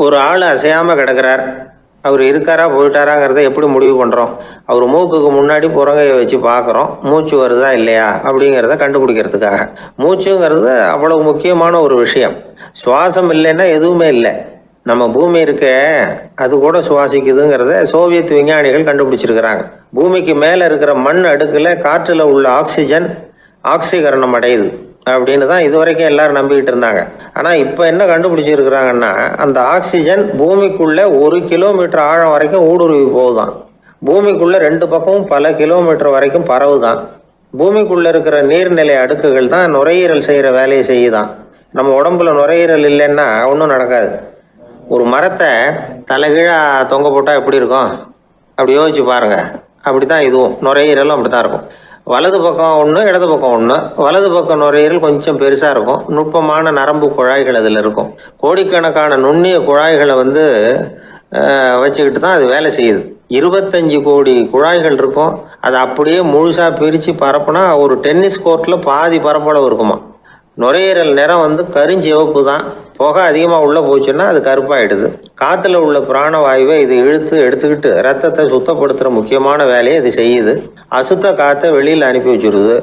ஒரு ஆள் அசையாமல் கிடக்கிறார். அவர் இருக்காரா போயிட்டாராங்கிறத எப்படி முடிவு பண்ணுறோம்? அவர் மூக்குக்கு முன்னாடி புறங்கையை வச்சு பார்க்குறோம், மூச்சு வருதா இல்லையா அப்படிங்கிறத கண்டுபிடிக்கிறதுக்காக. மூச்சுங்கிறது அவ்வளவு முக்கியமான ஒரு விஷயம். சுவாசம் இல்லைன்னா எதுவுமே இல்லை. நம்ம பூமி இருக்க அது கூட சுவாசிக்குதுங்கிறத சோவியத் விஞ்ஞானிகள் கண்டுபிடிச்சிருக்கிறாங்க. பூமிக்கு மேலே இருக்கிற மண் அடுக்கில் காற்றில் உள்ள ஆக்சிஜன் ஆக்சிகரணம் அடையுது அப்படின்னு தான் இதுவரைக்கும் எல்லாரும் நம்பிக்கிட்டு இருந்தாங்க. ஆனால் இப்போ என்ன கண்டுபிடிச்சிருக்கிறாங்கன்னா, அந்த ஆக்சிஜன் பூமிக்குள்ளே 1 கிலோமீட்டர் ஆழம் வரைக்கும் ஊடுருவி போகுதான். பூமிக்குள்ளே 2 பக்கமும் பல கிலோமீட்டர் வரைக்கும் பரவுதான். பூமிக்குள்ளே இருக்கிற நீர்நிலை அடுக்குகள் தான் நுரையீரல் செய்கிற வேலையை செய்யுதான். நம்ம உடம்புல நுரையீரல் இல்லைன்னா ஒன்றும் நடக்காது. ஒரு மரத்தை தலைகீழாக தொங்க போட்டால் எப்படி இருக்கும்? அப்படி யோசிச்சு பாருங்கள். அப்படி தான் இதுவும், நுரையீரலும் அப்படி தான் இருக்கும். வலது பக்கம் ஒன்று, இடது பக்கம் ஒன்று. வலது பக்கம் நுரையீரல் கொஞ்சம் பெருசாக இருக்கும், நுட்பமான நரம்பு குழாய்கள் அதில் இருக்கும். கோடிக்கணக்கான நுண்ணிய குழாய்களை வச்சுக்கிட்டு தான் அது வேலை செய்யுது. 25 கோடி குழாய்கள் இருக்கும். அதை அப்படியே முழுசாக பிரித்து பரப்புனா ஒரு டென்னிஸ் கோர்ட்டில் பாதி பரப்பளவு இருக்குமா. நுரையீரல் நிறம் கருஞ்சிவப்பு தான். புகை அதிகமாக உள்ளே போச்சுன்னா அது கருப்பாயிடுது. காற்றுல உள்ள பிராணவாயுவை இது இழுத்து எடுத்துக்கிட்டு ரத்தத்தை சுத்தப்படுத்துகிற முக்கியமான வேலையை இது செய்யுது. அசுத்த காற்றை வெளியில் அனுப்பி வச்சுருது.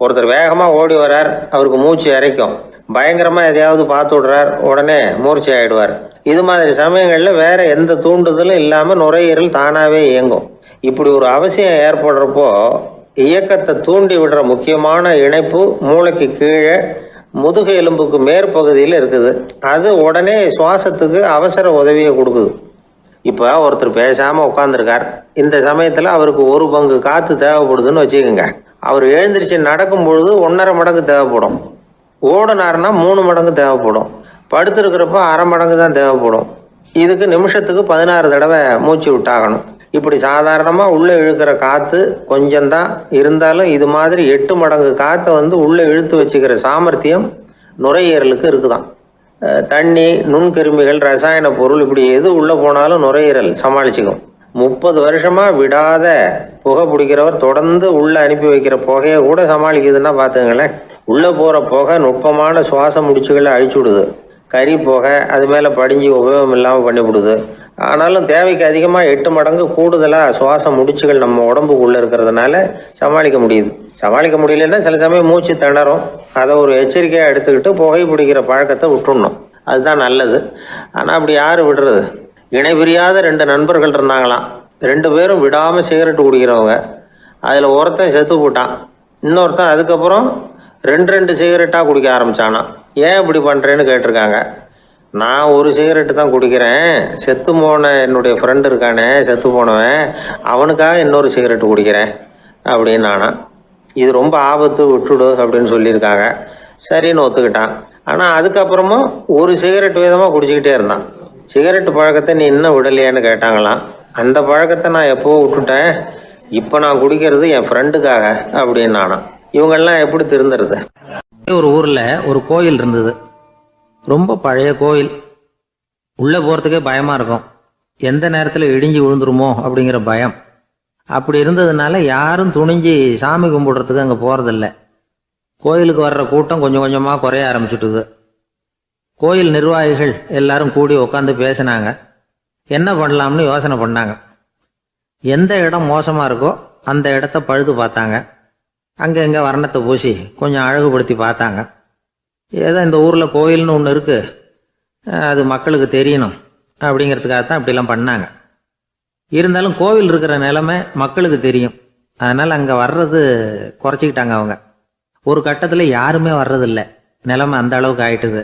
ஒருத்தர் வேகமாக ஓடி வரார், அவருக்கு மூச்சு இறைக்கும். பயங்கரமாக எதையாவது பார்த்து விடுறார், உடனே மூர்ச்சி ஆகிடுவார். இது மாதிரி சமயங்களில் வேறு எந்த தூண்டுதலும் இல்லாமல் நுரையீரல் தானாகவே இயங்கும். இப்படி ஒரு அவசியம் ஏற்படுறப்போ இயக்கத்தை தூண்டி விடுற முக்கியமான இணைப்பு மூளைக்கு கீழே முதுகு எலும்புக்கு மேற்பகுதியில் இருக்குது. அது உடனே சுவாசத்துக்கு அவசர உதவியை கொடுக்குது. இப்போ ஒருத்தர் பேசாமல் உட்காந்துருக்கார். இந்த சமயத்தில் அவருக்கு 1 பங்கு காற்று தேவைப்படுதுன்னு வச்சுக்கோங்க. அவர் எழுந்திரிச்சு நடக்கும் பொழுது 1.5 மடங்கு தேவைப்படும். ஓடினார்னா 3 மடங்கு தேவைப்படும். படுத்துருக்கிறப்ப 1/2 மடங்கு தான் தேவைப்படும். இதுக்கு நிமிஷத்துக்கு 16 தடவை மூச்சு விட்டாகணும். இப்படி சாதாரணமாக உள்ளே இழுக்கிற காற்று கொஞ்சம்தான் இருந்தாலும் இது மாதிரி 8 மடங்கு காற்றை உள்ளே இழுத்து வச்சுக்கிற சாமர்த்தியம் நுரையீரலுக்கு இருக்குதான். தண்ணி, நுண்கிருமிகள், ரசாயன பொருள் இப்படி எது உள்ளே போனாலும் நுரையீரல் சமாளிச்சுக்கும். 30 வருஷமாக விடாத புகை பிடிக்கிறவர் தொடர்ந்து உள்ளே அனுப்பி வைக்கிற புகையை கூட சமாளிக்குதுன்னா பார்த்துங்களேன். உள்ளே போகிற புகை நுட்பமான சுவாச முடிச்சுகளை அழிச்சுடுது. கறி புகை அது மேலே படிஞ்சு உபயோகம் இல்லாமல் பண்ணிவிடுது. ஆனாலும் தேவைக்கு அதிகமாக 8 மடங்கு கூடுதலாக சுவாச முடிச்சுகள் நம்ம உடம்புக்குள்ளே இருக்கிறதுனால சமாளிக்க முடியுது. சமாளிக்க முடியலன்னா சில சமயம் மூச்சு திணறும். அதை ஒரு எச்சரிக்கையாக எடுத்துக்கிட்டு புகை பிடிக்கிற பழக்கத்தை விட்டுடணும். அதுதான் நல்லது. ஆனால் அப்படி யார் விடுறது? இணை பிரியாத 2 நண்பர்கள் இருந்தாங்களாம். 2 பேரும் விடாமல் சிகரெட்டு குடிக்கிறவங்க. அதில் ஒருத்தன் செத்து போட்டான். இன்னொருத்தன் அதுக்கப்புறம் 2 சிகரெட்டாக குடிக்க ஆரம்பித்தானான். ஏன் இப்படி பண்ணுறேன்னு கேட்டிருக்காங்க. நான் 1 சிகரெட்டு தான் குடிக்கிறேன், செத்து போன என்னுடைய ஃப்ரெண்டு இருக்கானே செத்து போனவன், அவனுக்காக இன்னொரு சிகரெட்டு குடிக்கிறேன் அப்படின்னு நானா. இது ரொம்ப ஆபத்து, விட்டுடு அப்படின்னு சொல்லியிருக்காங்க. சரின்னு ஒத்துக்கிட்டான். ஆனால் அதுக்கப்புறமும் 1 சிகரெட் வீதமாக குடிச்சிக்கிட்டே இருந்தான். சிகரெட்டு பழக்கத்தை நீ இன்னும் விடலையான்னு கேட்டாங்களாம். அந்த பழக்கத்தை நான் எப்போ விட்டுட்டேன், இப்போ நான் குடிக்கிறது என் ஃப்ரெண்டுக்காக அப்படின்னு நானா. இவங்கெல்லாம் எப்படி திருந்துறது? ஒரு ஊரில் ஒரு கோயில் இருந்தது. ரொம்ப பழைய கோயில். உள்ளே போகிறதுக்கே பயமாக இருக்கும். எந்த நேரத்தில் இடிஞ்சு விழுந்துருமோ அப்படிங்கிற பயம். அப்படி இருந்ததுனால யாரும் துணிஞ்சு சாமி கும்பிடுறதுக்கு அங்கே போகிறதில்ல. கோயிலுக்கு வர்ற கூட்டம் கொஞ்சம் கொஞ்சமாக குறைய ஆரம்பிச்சுட்டுது. கோயில் நிர்வாகிகள் எல்லாரும் கூடி உட்காந்து பேசினாங்க. என்ன பண்ணலாம்னு யோசனை பண்ணாங்க. எந்த இடம் மோசமாக இருக்கோ அந்த இடத்த பழுது பார்த்தாங்க. அங்கே எங்கே வர்ணத்தை பூசி கொஞ்சம் அழகுபடுத்தி பார்த்தாங்க. ஏதோ இந்த ஊரில் கோயில்னு ஒன்று இருக்குது, அது மக்களுக்கு தெரியணும் அப்படிங்கிறதுக்காக தான் இப்படிலாம் பண்ணாங்க. இருந்தாலும் கோவில் இருக்கிற நிலைமை மக்களுக்கு தெரியும். அதனால் அங்கே வர்றது குறைச்சிக்கிட்டாங்க அவங்க. ஒரு கட்டத்தில் யாருமே வர்றதில்லை. நிலைமை அந்த அளவுக்கு ஆயிட்டுது.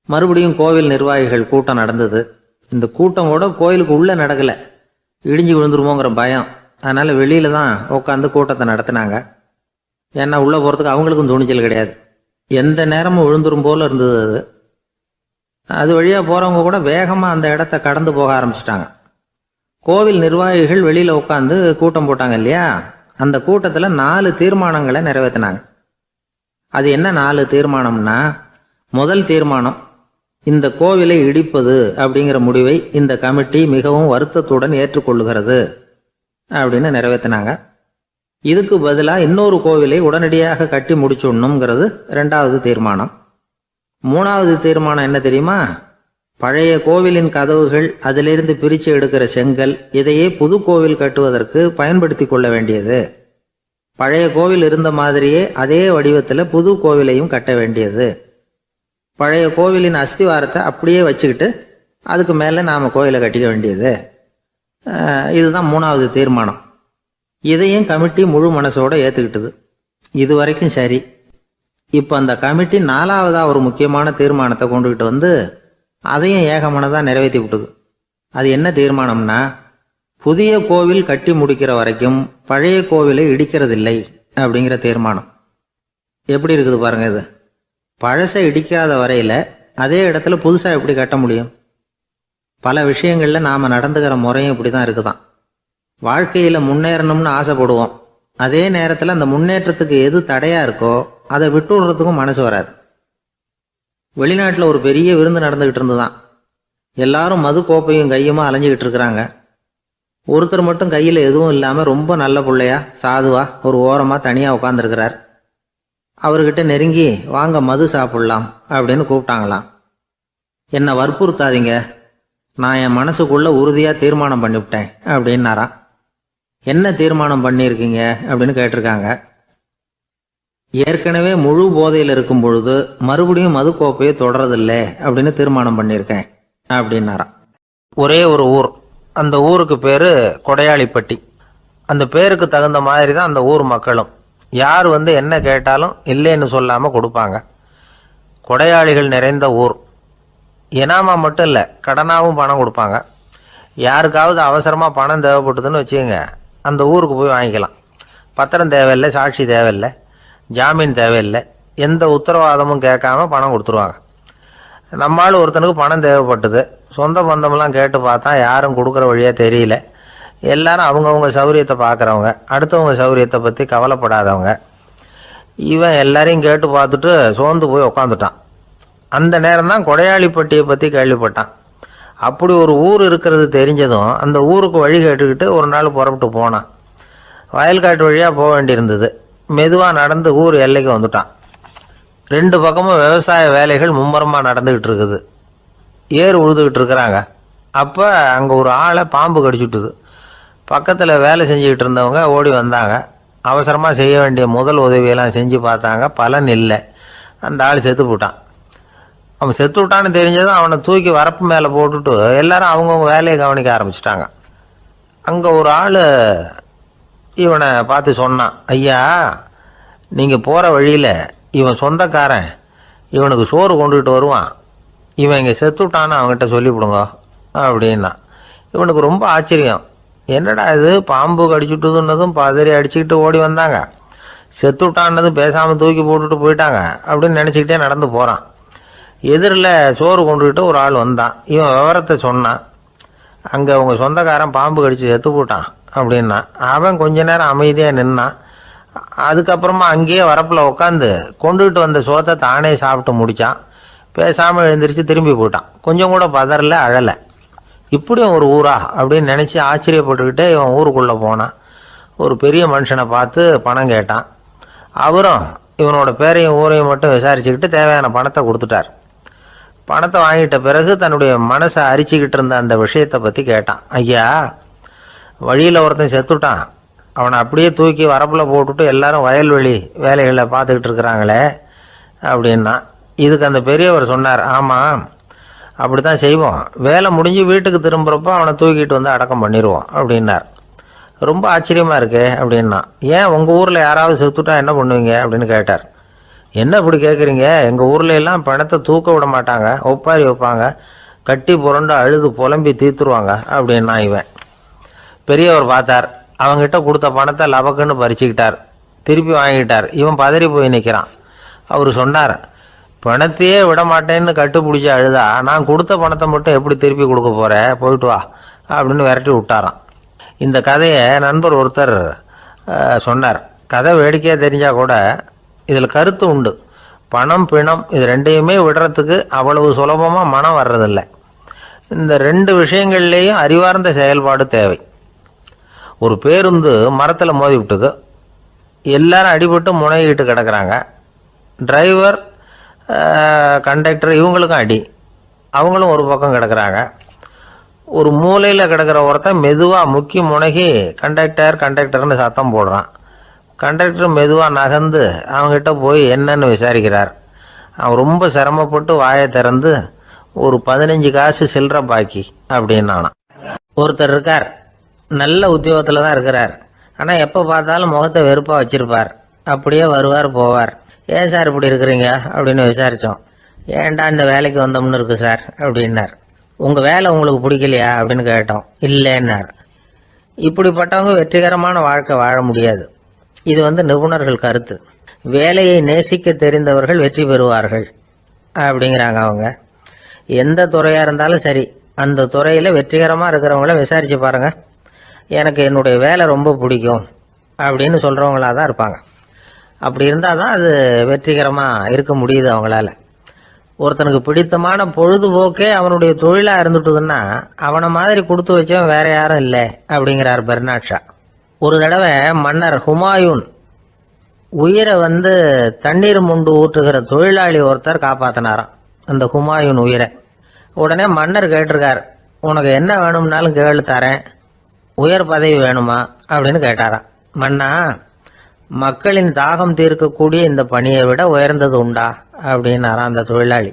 மறுபடியும் கோவில் நிர்வாகிகள் கூட்டம் நடந்தது. இந்த கூட்டம் கூட கோயிலுக்கு உள்ளே நடக்கலை. இடிஞ்சு விழுந்துருமோங்கிற பயம். அதனால் வெளியில் தான் உட்காந்து கூட்டத்தை நடத்தினாங்க. ஏன்னா உள்ளே போகிறதுக்கு அவங்களுக்கும் துணிச்சல் கிடையாது. எந்த நேரமும் விழுந்துரும் போல் இருந்தது அது. அது வழியாக போகிறவங்க கூட வேகமாக அந்த இடத்த கடந்து போக ஆரம்பிச்சிட்டாங்க. கோவில் நிர்வாகிகள் வெளியில் உட்காந்து கூட்டம் போட்டாங்க இல்லையா, அந்த கூட்டத்தில் 4 தீர்மானங்களை நிறைவேற்றினாங்க. அது என்ன 4 தீர்மானம்னா, முதல் தீர்மானம், இந்த கோவிலை இடிப்பது அப்படிங்கிற முடிவை இந்த கமிட்டி மிகவும் வருத்தத்துடன் ஏற்றுக்கொள்ளுகிறது அப்படின்னு நிறைவேற்றினாங்க. இதுக்கு பதிலாக இன்னொரு கோவிலை உடனடியாக கட்டி முடிச்சுடணுங்கிறது 2வது தீர்மானம். 3வது தீர்மானம் என்ன தெரியுமா? பழைய கோவிலின் கதவுகள், அதிலிருந்து பிரித்து எடுக்கிற செங்கல், இதையே புது கோவில் கட்டுவதற்கு பயன்படுத்தி கொள்ள வேண்டியது. பழைய கோவில் இருந்த மாதிரியே அதே வடிவத்தில் புது கோவிலையும் கட்ட வேண்டியது. பழைய கோவிலின் அஸ்திவாரத்தை அப்படியே வச்சுக்கிட்டு அதுக்கு மேலே நாம் கோயிலை கட்டிக்க வேண்டியது. இதுதான் 3வது தீர்மானம். இதையும் கமிட்டி முழு மனசோட ஏற்றுக்கிட்டது. இது வரைக்கும் சரி. இப்போ அந்த கமிட்டி 4வதாக ஒரு முக்கியமான தீர்மானத்தை கொண்டுகிட்டு வந்து அதையும் ஏகமனதாக நிறைவேற்றி விட்டது. அது என்ன தீர்மானம்னா, புதிய கோவில் கட்டி முடிக்கிற வரைக்கும் பழைய கோவிலை இடிக்கிறதில்லை அப்படிங்கிற தீர்மானம். எப்படி இருக்குது பாருங்க இது. பழசை இடிக்காத வரையில் அதே இடத்துல புதுசாக எப்படி கட்ட முடியும்? பல விஷயங்களில் நாம் நடந்துக்கிற முறையும் இப்படி தான் இருக்குதான். வாழ்க்கையில் முன்னேறணும்னு ஆசைப்படுவோம். அதே நேரத்தில் அந்த முன்னேற்றத்துக்கு எது தடையாக இருக்கோ அதை விட்டு விடுறதுக்கும் மனசு வராது. வெளிநாட்டில் ஒரு பெரிய விருந்து நடந்துக்கிட்டு இருந்துதான். எல்லாரும் மது கோப்பையும் கையுமா அலைஞ்சிக்கிட்டு இருக்கிறாங்க. ஒருத்தர் மட்டும் கையில் எதுவும் இல்லாமல் ரொம்ப நல்ல பிள்ளையா சாதுவா ஒரு ஓரமாக தனியாக உட்காந்துருக்கிறார். அவர்கிட்ட நெருங்கி வாங்க மது சாப்பிடலாம் அப்படின்னு கூப்பிட்டாங்களாம். என்னை வற்புறுத்தாதீங்க, நான் என் மனசுக்குள்ளே உறுதியாக தீர்மானம் பண்ணிவிட்டேன் அப்படின்னாராம். என்ன தீர்மானம் பண்ணியிருக்கீங்க அப்படின்னு கேட்டிருக்காங்க. ஏற்கனவே முழு போதையில் இருக்கும் பொழுது மறுபடியும் மது கோப்பையை தொடரதில்லை அப்படின்னு தீர்மானம் பண்ணியிருக்கேன் அப்படின்னாராம். ஒரே ஒரு ஊர், அந்த ஊருக்கு பேர் கொடையாளிப்பட்டி. அந்த பேருக்கு தகுந்த மாதிரி தான் அந்த ஊர் மக்களும். யார் வந்து என்ன கேட்டாலும் இல்லைன்னு சொல்லாமல் கொடுப்பாங்க. கொடையாளிகள் நிறைந்த ஊர். இனாமா மட்டும் இல்லை, கடனாகவும் பணம் கொடுப்பாங்க. யாருக்காவது அவசரமாக பணம் தேவைப்பட்டதுன்னு வச்சுக்கோங்க, அந்த ஊருக்கு போய் வாங்கிக்கலாம். பத்திரம் தேவையில்லை, சாட்சி தேவையில்லை, ஜாமீன் தேவையில்லை, எந்த உத்தரவாதமும் கேட்காம பணம் கொடுத்துருவாங்க. நம்மளால் ஒருத்தனுக்கு பணம் தேவைப்பட்டது. சொந்த பந்தமெல்லாம் கேட்டு பார்த்தா யாரும் கொடுக்குற வழியாக தெரியல. எல்லாரும் அவங்கவுங்க சௌரியத்தை பார்க்குறவங்க, அடுத்தவங்க சௌரியத்தை பற்றி கவலைப்படாதவங்க. இவன் எல்லாரையும் கேட்டு பார்த்துட்டு சோர்ந்து போய் உக்காந்துட்டான். அந்த நேரம் தான் கொடையாளிப்பட்டியை பற்றி கேள்விப்பட்டான். அப்படி ஒரு ஊர் இருக்கிறது தெரிஞ்சதும் அந்த ஊருக்கு வழி கேட்டுக்கிட்டு ஒரு நாள் புறப்பட்டு போனான். வயல்காட்டு வழியாக போக வேண்டியிருந்தது. மெதுவாக நடந்து ஊர் எல்லைக்கு வந்துட்டான். 2 பக்கமும் விவசாய வேலைகள் மும்முரமாக நடந்துக்கிட்டு இருக்குது. ஏர் உழுதுகிட்டு இருக்கிறாங்க. அப்போ அங்கே ஒரு ஆளை பாம்பு கடிச்சுட்டுது. பக்கத்தில் வேலை செஞ்சுக்கிட்டு இருந்தவங்க ஓடி வந்தாங்க. அவசரமாக செய்ய வேண்டிய முதல் உதவியெல்லாம் செஞ்சு பார்த்தாங்க. பலன் இல்லை. அந்த ஆள் செத்து போட்டான். அவன் செத்து விட்டான்னு தெரிஞ்சதும் அவனை தூக்கி வரப்பு மேலே போட்டுட்டு எல்லாரும் அவங்கவுங்க வேலையை கவனிக்க ஆரம்பிச்சிட்டாங்க. அங்கே ஒரு ஆள் இவனை பார்த்து சொன்னான், ஐயா, நீங்கள் போகிற வழியில் இவன் சொந்தக்காரன், இவனுக்கு சோறு கொண்டுகிட்டு வருவான், இவன் இங்கே செத்துட்டான்னு அவங்ககிட்ட சொல்லிவிடுங்க அப்படின்னா. இவனுக்கு ரொம்ப ஆச்சரியம். என்னடா இது, பாம்பு கடிச்சுட்டுதுன்னதும் பதறி அடிச்சுக்கிட்டு ஓடி வந்தாங்க, செத்துட்டான்னதும் பேசாமல் தூக்கி போட்டுட்டு போயிட்டாங்க அப்படின்னு நினச்சிக்கிட்டே நடந்து போகிறான். எதிரில் சோறு கொண்டுக்கிட்டு ஒரு ஆள் வந்தான். இவன் விவரத்தை சொன்னான். அங்கே அவங்க சொந்தக்காரன் பாம்பு கடிச்சு செத்து போட்டான் அப்படின்னா. அவன் கொஞ்ச நேரம் அமைதியாக நின்னான். அதுக்கப்புறமா அங்கேயே வரப்பில் உட்காந்து கொண்டுகிட்டு வந்த சோத்தை தானே சாப்பிட்டு முடித்தான். பேசாமல் எழுந்திரிச்சு திரும்பி போயிட்டான். கொஞ்சம் கூட பதறல, அழலை. இப்படியும் ஒரு ஊரா அப்படின்னு நினச்சி ஆச்சரியப்பட்டுக்கிட்டே இவன் ஊருக்குள்ளே போனான். ஒரு பெரிய மனுஷனை பார்த்து பணம் கேட்டான். அவரும் இவனோட பேரையும் ஊரையும் மட்டும் விசாரிச்சுக்கிட்டு தேவையான பணத்தை கொடுத்துட்டார். பணத்தை வாங்கிட்ட பிறகு தன்னுடைய மனசை அரிச்சிக்கிட்டு இருந்த அந்த விஷயத்தை பற்றி கேட்டான். ஐயா, வழியில் ஒருத்தன் செத்துட்டான், அவனை அப்படியே தூக்கி வரப்பில் போட்டுட்டு எல்லாரும் வயல்வெளி வேலைகளை பார்த்துக்கிட்டு இருக்கிறாங்களே அப்படின்னா. இதுக்கு அந்த பெரியவர் சொன்னார், ஆமாம், அப்படி தான் செய்வோம். வேலை முடிஞ்சு வீட்டுக்கு திரும்புகிறப்போ அவனை தூக்கிட்டு வந்து அடக்கம் பண்ணிடுவோம் அப்படின்னார். ரொம்ப ஆச்சரியமாக இருக்கே அப்படின்னா. ஏன் உங்கள் ஊரில் யாராவது செத்துட்டா என்ன பண்ணுவீங்க அப்படின்னு கேட்டார். என்ன இப்படி கேட்குறீங்க, எங்கள் ஊரில் எல்லாம் பணத்தை தூக்க விட மாட்டாங்க, ஒப்பாரி வைப்பாங்க, கட்டி புரண்டு அழுது புலம்பி தீர்த்துருவாங்க அப்படின்னா. இவன் பெரியவர் பார்த்தார். அவங்ககிட்ட கொடுத்த பணத்தை லபக்குன்னு பறிச்சுக்கிட்டார். திருப்பி வாங்கிட்டார். இவன் பதறி போய் நிற்கிறான். அவர் சொன்னார், பணத்தையே விட மாட்டேன்னு கட்டுப்பிடிச்சி அழுதா நான் கொடுத்த பணத்தை மட்டும் எப்படி திருப்பி கொடுக்க போகிறேன், போயிட்டு வா அப்படின்னு விரட்டி விட்டாராம். இந்த கதையை நண்பர் ஒருத்தர் சொன்னார். கதை வேடிக்கையாக தெரிஞ்சால் கூட இதில் கருத்து உண்டு. பணம் பிணம் இது ரெண்டையுமே விடுறதுக்கு அவ்வளவு சுலபமாக மனம் வர்றதில்லை. இந்த 2 விஷயங்கள்லேயும் அறிவார்ந்த செயல்பாடு தேவை. ஒரு பேருந்து மரத்தில் மோதி விட்டது. எல்லாரும் அடிபட்டு முனைகிட்டு கிடக்கிறாங்க. டிரைவர், கண்டக்டர் இவங்களுக்கும் அடி. அவங்களும் ஒரு பக்கம் கிடக்குறாங்க. ஒரு மூலையில் கிடக்கிற ஒருத்தன் மெதுவாக முக்கி முனகி கண்டக்டர் கண்டக்டர்னு சத்தம் போடுறான். கண்டக்டர் மெதுவாக நகர்ந்து அவங்ககிட்ட போய் என்னன்னு விசாரிக்கிறார். அவன் ரொம்ப சிரமப்பட்டு வாயை திறந்து ஒரு 15 காசு சில்லற பாக்கி அப்படின்னானா. ஒருத்தர் இருக்கார், நல்ல உத்தியோகத்தில் தான் இருக்கிறார். ஆனால் எப்போ பார்த்தாலும் முகத்தை வெறுப்பாக வச்சிருப்பார். அப்படியே வருவார் போவார். ஏன் சார் இப்படி இருக்கிறீங்க அப்படின்னு விசாரித்தோம். ஏன்டா இந்த வேலைக்கு வந்தோம்னு இருக்கு சார் அப்படின்னார். உங்கள் வேலை உங்களுக்கு பிடிக்கலையா அப்படின்னு கேட்டோம். இல்லைன்னார். இப்படிப்பட்டவங்க வெற்றிகரமான வாழ்க்கை வாழ முடியாது. இது நிபுணர்கள் கருத்து. வேலையை நேசிக்க தெரிந்தவர்கள் வெற்றி பெறுவார்கள் அப்படிங்கிறாங்க அவங்க. எந்த துறையாக இருந்தாலும் சரி, அந்த துறையில் வெற்றிகரமாக இருக்கிறவங்கள விசாரித்து பாருங்க. எனக்கு என்னுடைய வேலை ரொம்ப பிடிக்கும் அப்படின்னு சொல்கிறவங்களா தான் இருப்பாங்க. அப்படி இருந்தால் தான் அது வெற்றிகரமாக இருக்க முடியுது அவங்களால. ஒருத்தனுக்கு பிடித்தமான பொழுதுபோக்கே அவனுடைய தொழிலாக இருந்துட்டுதுன்னா அவனை மாதிரி கொடுத்து வச்சவன் வேற யாரும் இல்லை அப்படிங்கிறார் பெர்னாட் ஷா. ஒரு தடவை மன்னர் ஹுமாயூன் உயிரை தண்ணீர் முண்டு ஊற்றுகிற தொழிலாளி ஒருத்தர் காப்பாத்தினாராம் அந்த ஹுமாயூன் உயிரை. உடனே மன்னர் கேட்டிருக்கார், உனக்கு என்ன வேணும்னாலும் கேளு தரேன், உயர் பதவி வேணுமா அப்படின்னு கேட்டாராம். மன்னா, மக்களின் தாகம் தீர்க்கக்கூடிய இந்த பணியை விட உயர்ந்தது உண்டா அப்படின்னாராம் அந்த தொழிலாளி.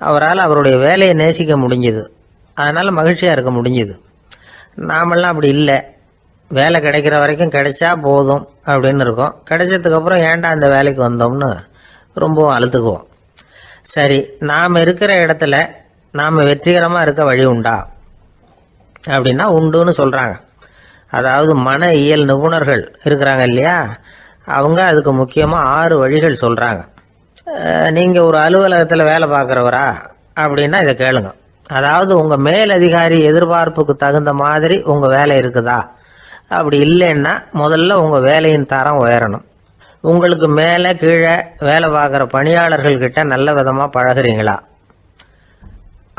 அவரால் அவருடைய வேலையை நேசிக்க முடிஞ்சுது, அதனால் மகிழ்ச்சியாக இருக்க முடிஞ்சுது. நாமெல்லாம் அப்படி இல்லை. வேலை கிடைக்கிற வரைக்கும் கிடைச்சா போதும் அப்படின்னு இருக்கோம். கிடைச்சதுக்கப்புறம் ஏன்டா அந்த வேலைக்கு வந்தோம்னு ரொம்பவும் அழுத்துக்குவோம். சரி, நாம் இருக்கிற இடத்துல நாம் வெற்றிகரமாக இருக்க வழி உண்டா அப்படின்னா உண்டுன்னு சொல்கிறாங்க. அதாவது மன இயல் நிபுணர்கள் இருக்கிறாங்க இல்லையா, அவங்க அதுக்கு முக்கியமாக 6 வழிகள் சொல்கிறாங்க. நீங்கள் ஒரு அலுவலகத்தில் வேலை பார்க்குறவரா அப்படின்னா இதை கேளுங்க. அதாவது உங்கள் மேலதிகாரி எதிர்பார்ப்புக்கு தகுந்த மாதிரி உங்கள் வேலை இருக்குதா? அப்படி இல்லைன்னா முதல்ல உங்கள் வேலையின் தரம் உயரணும். உங்களுக்கு மேலே கீழே வேலை பார்க்குற பணியாளர்கள்கிட்ட நல்ல விதமாக பழகுறீங்களா?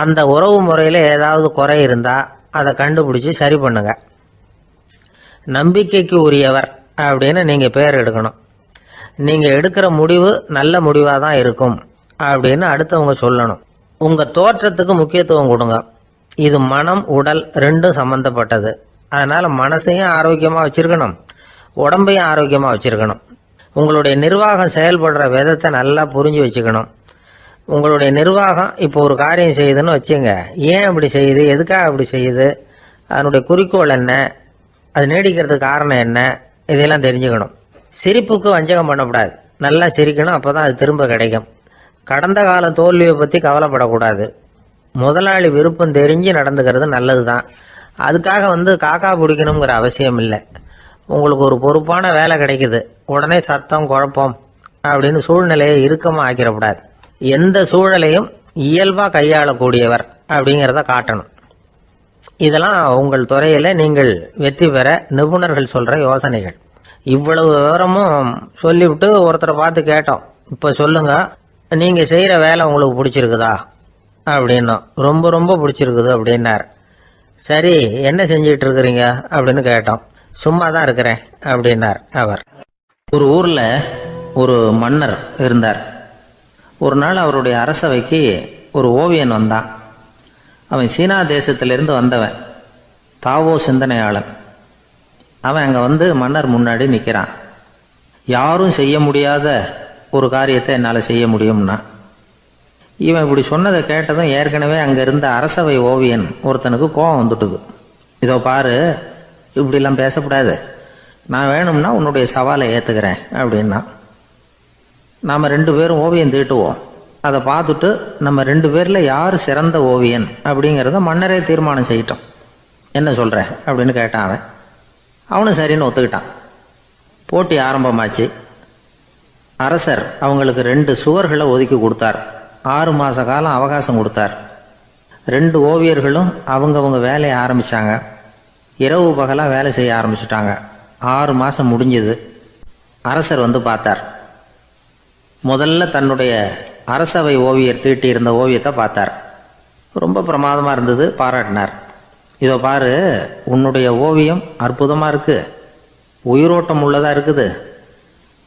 அந்த உறவு முறையில் ஏதாவது குறை இருந்தால் அதை கண்டுபிடிச்சி சரி பண்ணுங்க. நம்பிக்கைக்கு உரியவர் அப்படின்னு நீங்கள் பேர் எடுக்கணும். நீங்கள் எடுக்கிற முடிவு நல்ல முடிவாக தான் இருக்கும் அப்படின்னு அடுத்தவங்க சொல்லணும். உங்கள் தோற்றத்துக்கு முக்கியத்துவம் கொடுங்க. இது மனம் உடல் ரெண்டும் சம்மந்தப்பட்டது. அதனால் மனசையும் ஆரோக்கியமாக வச்சுருக்கணும், உடம்பையும் ஆரோக்கியமாக வச்சுருக்கணும். உங்களுடைய நிர்வாகம் செயல்படுற விதத்தை நல்லா புரிஞ்சு வச்சுக்கணும். உங்களுடைய நிர்வாகம் இப்போ ஒரு காரியம் செய்யுதுன்னு வச்சுங்க, ஏன் அப்படி செய்யுது, எதுக்காக அப்படி செய்யுது, அதனுடைய குறிக்கோள் என்ன, அது நீடிக்கிறதுக்கு காரணம் என்ன, இதெல்லாம் தெரிஞ்சுக்கணும். சிரிப்புக்கு வஞ்சகம் பண்ணக்கூடாது. நல்லா சிரிக்கணும், அப்போ தான் அது திரும்ப கிடைக்கும். கடந்த கால தோல்வியை பற்றி கவலைப்படக்கூடாது. முதலாளி விருப்பம் தெரிஞ்சு நடந்துக்கிறது நல்லது தான். அதுக்காக காக்கா பிடிக்கணுங்கிற அவசியம் இல்லை. உங்களுக்கு ஒரு பொறுப்பான வேலை கிடைக்குது, உடனே சத்தம் குழப்பம் அப்படின்னு சூழ்நிலையை இறுக்கமாக ஆக்கிடக்கூடாது. எந்த சூழலையும் இயல்பாக கையாளக்கூடியவர் அப்படிங்கிறத காட்டணும். இதெல்லாம் உங்கள் துறையில் நீங்கள் வெற்றி பெற நிபுணர்கள் சொல்கிற யோசனைகள். இவ்வளவு விவரமும் சொல்லிவிட்டு ஒருத்தரை பார்த்து கேட்டோம், இப்போ சொல்லுங்க, நீங்கள் செய்கிற வேலை உங்களுக்கு பிடிச்சிருக்குதா அப்படின்னோம். ரொம்ப ரொம்ப பிடிச்சிருக்குது அப்படின்னார். சரி, என்ன செஞ்சிட்டு இருக்கிறீங்க அப்படின்னு கேட்டோம். சும்மா தான் இருக்கிறேன் அப்படின்னார் அவர். ஒரு ஊரில் ஒரு மன்னர் இருந்தார். ஒரு நாள் அவருடைய அரசவைக்கு ஒரு ஓவியன் வந்தான். அவன் சீனா தேசத்திலிருந்து வந்தவன், தாவோ சிந்தனையாளன். அவன் அங்கே மன்னர் முன்னாடி நிற்கிறான். யாரும் செய்ய முடியாத ஒரு காரியத்தை என்னால் செய்ய முடியும்னா. இவன் இப்படி சொன்னதை கேட்டதும் ஏற்கனவே அங்கே இருந்த அரசவை ஓவியன் ஒருத்தனுக்கு கோபம் வந்துட்டுது. இதோ பாரு, இப்படிலாம் பேசக்கூடாது, நான் வேணும்னா உன்னுடைய சவாலை ஏற்றுக்கிறேன் அப்படின்னா. நாம் 2 பேரும் ஓவியம் தீட்டுவோம், அதை பார்த்துட்டு நம்ம 2 பேரில் யார் சிறந்த ஓவியன் அப்படிங்கிறத மன்னரே தீர்மானம் செய்யட்டும், என்ன சொல்கிற அப்படின்னு கேட்டான் அவன். அவனும் சரின்னு ஒத்துக்கிட்டான். போட்டி ஆரம்பமாச்சு. அரசர் அவங்களுக்கு 2 சுவர்களை ஒதுக்கி கொடுத்தார். 6 மாத காலம் அவகாசம் கொடுத்தார். 2 ஓவியர்களும் அவங்கவுங்க வேலையை ஆரம்பித்தாங்க. இரவு பகலாக வேலை செய்ய ஆரம்பிச்சுட்டாங்க. 6 மாதம் முடிஞ்சது. அரசர் பார்த்தார். முதல்ல தன்னுடைய அரசவை ஓவியர் தீட்டியிருந்த ஓவியத்தை பார்த்தார். ரொம்ப பிரமாதமாக இருந்தது, பாராட்டினார். இதோ பாரு, உன்னுடைய ஓவியம் அற்புதமாக இருக்குது, உயிரோட்டம் உள்ளதாக இருக்குது,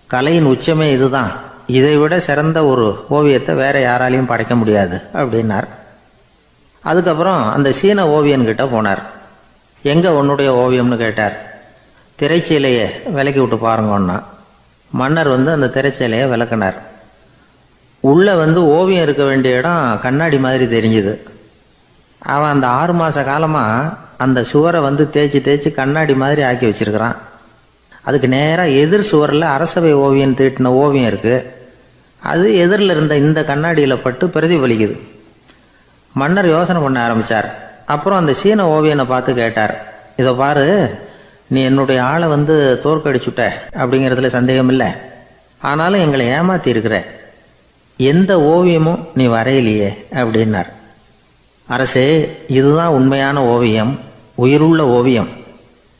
கலையின் உச்சமே இதுதான், இதை விட சிறந்த ஒரு ஓவியத்தை வேற யாராலையும் படைக்க முடியாது அப்படின்னார். அதுக்கப்புறம் அந்த சீன ஓவியன்கிட்ட போனார். எங்கே உன்னுடைய ஓவியம்னு கேட்டார். திரைச்சீலையை விலக்கி விட்டு பாருங்கன்னா மன்னர் அந்த திரைச்சீலையை விளக்குனார். உள்ளே ஓவியம் இருக்க வேண்டிய இடம் கண்ணாடி மாதிரி தெரிஞ்சுது. அவன் அந்த 6 மாத காலமாக அந்த சுவரை தேய்ச்சி தேய்ச்சி கண்ணாடி மாதிரி ஆக்கி வச்சிருக்கிறான். அதுக்கு நேராக எதிர் சுவரில் அரசவை ஓவியம் தீட்டின ஓவியம் இருக்குது. அது எதிரில் இருந்த இந்த கண்ணாடியில் பட்டு பிரதிபலிக்குது. மன்னர் யோசனை பண்ண ஆரம்பித்தார். அப்புறம் அந்த சீன ஓவியனை பார்த்து கேட்டார், இதை பாரு, நீ என்னுடைய ஆளை தோற்கடிச்சுட்ட அப்படிங்கிறதுல சந்தேகம் இல்லை. ஆனாலும் எங்களை ஏமாத்தி இருக்கிற, எந்த ஓவியமும் நீ வரையிலையே அப்படின்னார். அரசே, இதுதான் உண்மையான ஓவியம், உயிருள்ள ஓவியம்.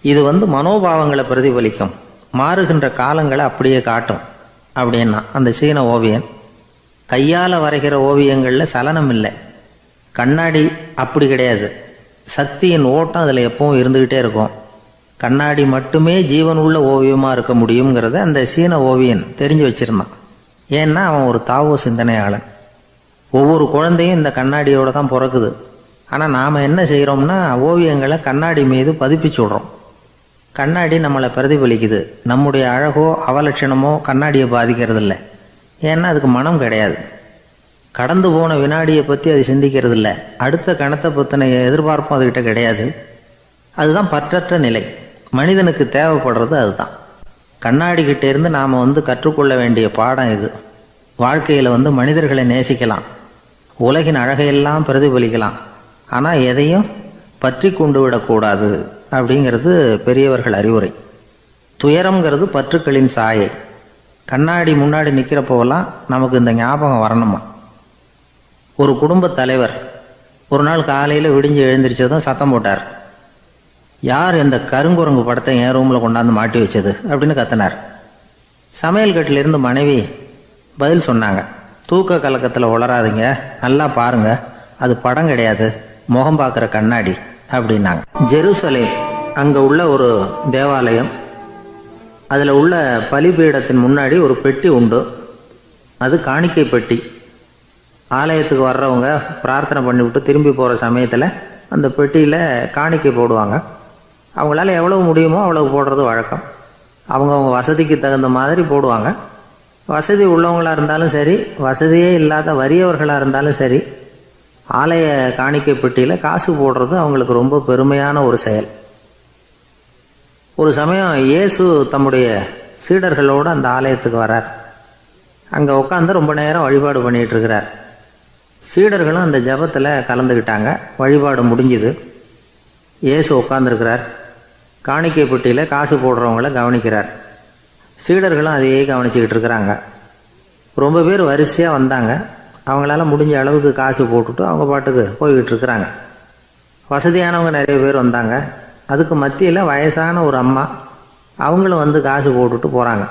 இது மனோபாவங்களை பிரதிபலிக்கும், மாறுகின்ற காலங்களை அப்படியே காட்டும் அப்படின்னா அந்த சீன ஓவியன். கையால் வரைகிற ஓவியங்களில் சலனம் இல்லை. கண்ணாடி அப்படி கிடையாது. சக்தியின் ஓட்டம் அதில் எப்பவும் இருந்துக்கிட்டே இருக்கும். கண்ணாடி மட்டுமே ஜீவன் உள்ள ஓவியமாக இருக்க முடியுங்கிறத அந்த சீன ஓவியன் தெரிஞ்சு வச்சிருந்தான். ஏன்னா அவன் ஒரு தாவோ சிந்தனையாளன். ஒவ்வொரு குழந்தையும் இந்த கண்ணாடியோடு தான் பிறக்குது. ஆனால் நாம் என்ன செய்கிறோம்னா ஓவியங்களை கண்ணாடி மீது பதிப்பிச்சு விடுறோம். கண்ணாடி நம்மளை பிரதிபலிக்குது. நம்முடைய அழகோ அவலட்சணமோ கண்ணாடியை பாதிக்கிறது இல்லை. ஏன்னா அதுக்கு மனம் கிடையாது. கடந்து போன வினாடியை பற்றி அது சிந்திக்கிறது இல்லை. அடுத்த கணத்தை பற்றின எதிர்பார்ப்பும் அதுகிட்ட கிடையாது. அதுதான் பற்றற்ற நிலை. மனிதனுக்கு தேவைப்படுறது அதுதான். கண்ணாடி கிட்டே இருந்து நாம் கற்றுக்கொள்ள வேண்டிய பாடம் இது. வாழ்க்கையில் மனிதர்களை நேசிக்கலாம், உலகின் அழகையெல்லாம் பிரதிபலிக்கலாம், ஆனால் எதையும் பற்றி கொண்டு விடக்கூடாது அப்படிங்கிறது பெரியவர்கள் அறிவுரை. துயரம்ங்கிறது பற்றுக்களின் சாயை. கண்ணாடி முன்னாடி நிற்கிறப்போவெல்லாம் நமக்கு இந்த ஞாபகம் வரணுமா. ஒரு குடும்பத் தலைவர் ஒரு நாள் காலையில் விடிஞ்சு எழுந்திரிச்சதும் சத்தம் போட்டார். யார் இந்த கருங்குரங்கு படத்தை என் ரூமில் கொண்டாந்து மாட்டி வச்சது அப்படின்னு கத்தினார். சமையல் கட்டிலிருந்து மனைவி பதில் சொன்னாங்க, தூக்க கலக்கத்தில் உளராதிங்க, நல்லா பாருங்க, அது படம் கிடையாது, முகம் பார்க்குற கண்ணாடி அப்படின்னாங்க. ஜெருசலேம் அங்கே உள்ள ஒரு தேவாலயம். அதில் உள்ள பலிபீடத்தின் முன்னாடி ஒரு பெட்டி உண்டு. அது காணிக்கை பெட்டி. ஆலயத்துக்கு வர்றவங்க பிரார்த்தனை பண்ணிவிட்டு திரும்பி போகிற சமயத்தில் அந்த பெட்டியில் காணிக்கை போடுவாங்க. அவங்களால எவ்வளவு முடியுமோ அவ்வளவு போடுறது வழக்கம். அவங்கவுங்க வசதிக்கு தகுந்த மாதிரி போடுவாங்க. வசதி உள்ளவங்களாக இருந்தாலும் சரி, வசதியே இல்லாத வறியவர்களாக இருந்தாலும் சரி, ஆலய காணிக்கை பெட்டியில் காசு போடுறது அவங்களுக்கு ரொம்ப பெருமையான ஒரு செயல். ஒரு சமயம் இயேசு தம்முடைய சீடர்களோடு அந்த ஆலயத்துக்கு வரார். அங்கே உட்காந்து ரொம்ப நேரம் வழிபாடு பண்ணிகிட்டு இருக்கிறார். சீடர்களும் அந்த ஜபத்தில் கலந்துக்கிட்டாங்க. வழிபாடு முடிஞ்சுது. இயேசு உட்காந்துருக்கிறார். காணிக்கை பெட்டியில் காசு போடுறவங்கள கவனிக்கிறார். சீடர்களும் அதையே கவனிச்சுக்கிட்டு இருக்கிறாங்க. ரொம்ப பேர் வரிசையாக வந்தாங்க. அவங்களால முடிஞ்ச அளவுக்கு காசு போட்டுட்டு அவங்க பாட்டுக்கு போய்கிட்டு இருக்கிறாங்க. வசதியானவங்க நிறைய பேர் வந்தாங்க. அதுக்கு மத்தியில் வயசான ஒரு அம்மா, அவங்களும் காசு போட்டுட்டு போகிறாங்க.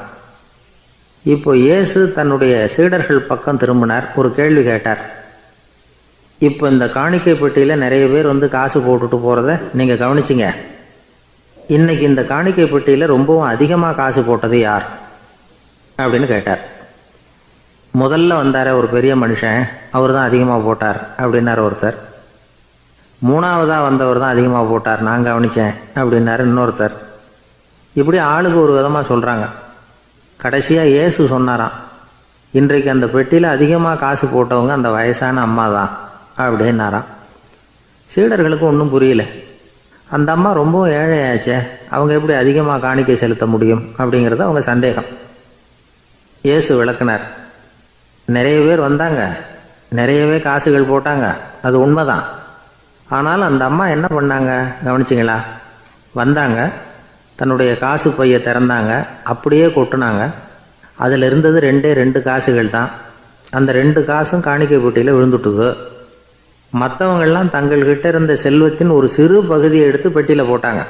இப்போ இயேசு தன்னுடைய சீடர்கள் பக்கம் திரும்பினார். ஒரு கேள்வி கேட்டார். இப்போ இந்த காணிக்கை பெட்டியில் நிறைய பேர் காசு போட்டுட்டு போகிறத நீங்கள் கவனிச்சிங்க. இன்னைக்கு இந்த காணிக்கை பெட்டியில் ரொம்பவும் அதிகமாக காசு போட்டது யார் அப்படின்னு கேட்டார். முதல்ல வந்தார ஒரு பெரிய மனுஷன், அவர் தான் அதிகமாக போட்டார் அப்படின்னார் ஒருத்தர். மூணாவதாக வந்தவர் தான் அதிகமாக போட்டார், நான் கவனித்தேன் அப்படின்னாரு இன்னொருத்தர். இப்படி ஆளுக்கு ஒரு விதமாக சொல்கிறாங்க. கடைசியாக இயேசு சொன்னாராம், இன்றைக்கு அந்த பெட்டியில் அதிகமாக காசு போட்டவங்க அந்த வயசான அம்மா தான் அப்படின்னாராம். சீடர்களுக்கு ஒன்றும் புரியல. அந்த அம்மா ரொம்பவும் ஏழையாச்சே, அவங்க எப்படி அதிகமாக காணிக்கை செலுத்த முடியும் அப்படிங்கிறது அவங்க சந்தேகம். இயேசு விளக்குனார். நிறைய பேர் வந்தாங்க, நிறையவே காசுகள் போட்டாங்க, அது உண்மைதான். ஆனாலும் அந்த அம்மா என்ன பண்ணாங்க கவனிச்சிங்களா? வந்தாங்க, தன்னுடைய காசு பையை திறந்தாங்க, அப்படியே கொட்டுனாங்க. அதில் இருந்தது 2 காசுகள் தான். அந்த 2 காசும் காணிக்கை பெட்டியில் விழுந்துட்டுது. மற்றவங்கள்லாம் தங்கள்கிட்ட இருந்த செல்வத்தின் ஒரு சிறு பகுதியை எடுத்து பெட்டியில் போட்டாங்க.